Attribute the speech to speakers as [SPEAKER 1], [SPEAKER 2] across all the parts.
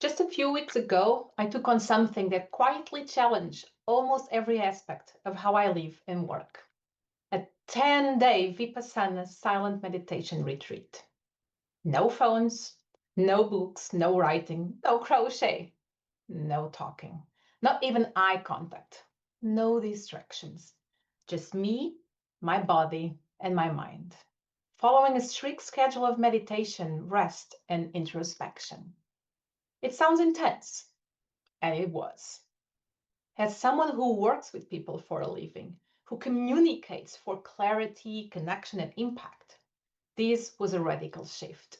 [SPEAKER 1] Just a few weeks ago, I took on something that quietly challenged almost every aspect of how I live and work. A 10-day Vipassana silent meditation retreat. No phones, no books, no writing, no crochet, no talking, not even eye contact, no distractions. Just me, my body, and my mind, following a strict schedule of meditation, rest, and introspection. It sounds intense, and it was. As someone who works with people for a living, who communicates for clarity, connection, and impact, this was a radical shift.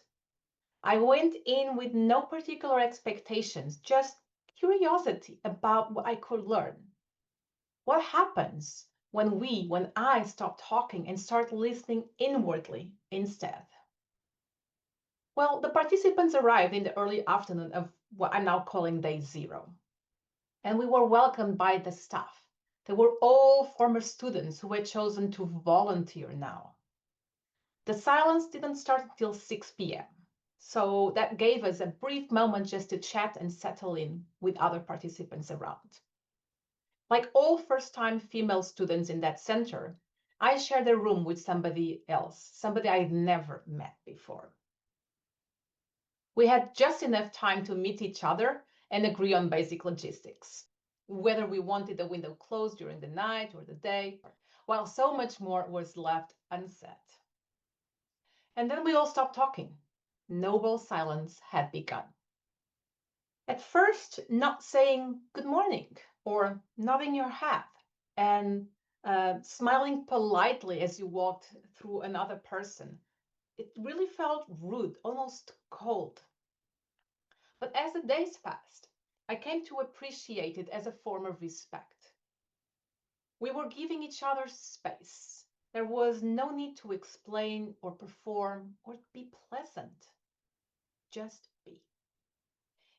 [SPEAKER 1] I went in with no particular expectations, just curiosity about what I could learn. What happens when I stop talking and start listening inwardly instead? Well, the participants arrived in the early afternoon of what I'm now calling day zero. And we were welcomed by the staff. They were all former students who had chosen to volunteer now. The silence didn't start until 6 p.m. So that gave us a brief moment just to chat and settle in with other participants around. Like all first-time female students in that center, I shared a room with somebody else, somebody I'd never met before. We had just enough time to meet each other and agree on basic logistics, whether we wanted the window closed during the night or the day, while so much more was left unsaid. And then we all stopped talking. Noble silence had begun. At first, not saying good morning or nodding your head and smiling politely as you walked through another person. It really felt rude, almost cold. But as the days passed, I came to appreciate it as a form of respect. We were giving each other space. There was no need to explain or perform or be pleasant. Just be.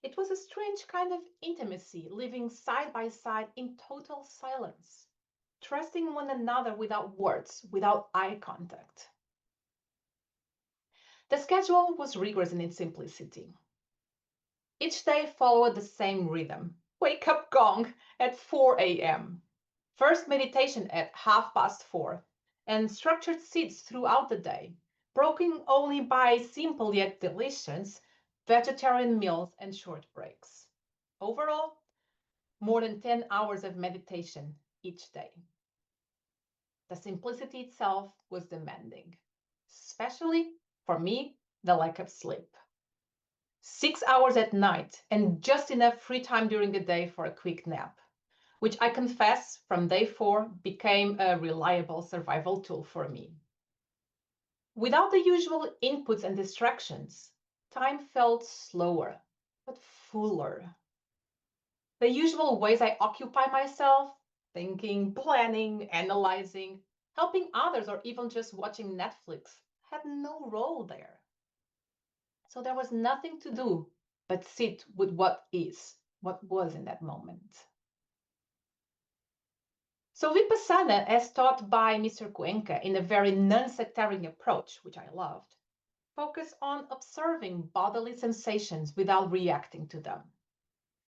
[SPEAKER 1] It was a strange kind of intimacy, living side by side in total silence, trusting one another without words, without eye contact. The schedule was rigorous in its simplicity. Each day followed the same rhythm. Wake up gong at 4 a.m. First meditation at 4:30, and structured seats throughout the day, broken only by simple yet delicious vegetarian meals and short breaks. Overall, more than 10 hours of meditation each day. The simplicity itself was demanding, especially for me, the lack of sleep. 6 hours at night and just enough free time during the day for a quick nap, which I confess from day 4 became a reliable survival tool for me. Without the usual inputs and distractions, time felt slower, but fuller. The usual ways I occupy myself, thinking, planning, analyzing, helping others, or even just watching Netflix, had no role there. So there was nothing to do but sit with what was in that moment. So Vipassana, as taught by Mr. Cuenca in a very non-sectarian approach, which I loved, focus on observing bodily sensations without reacting to them.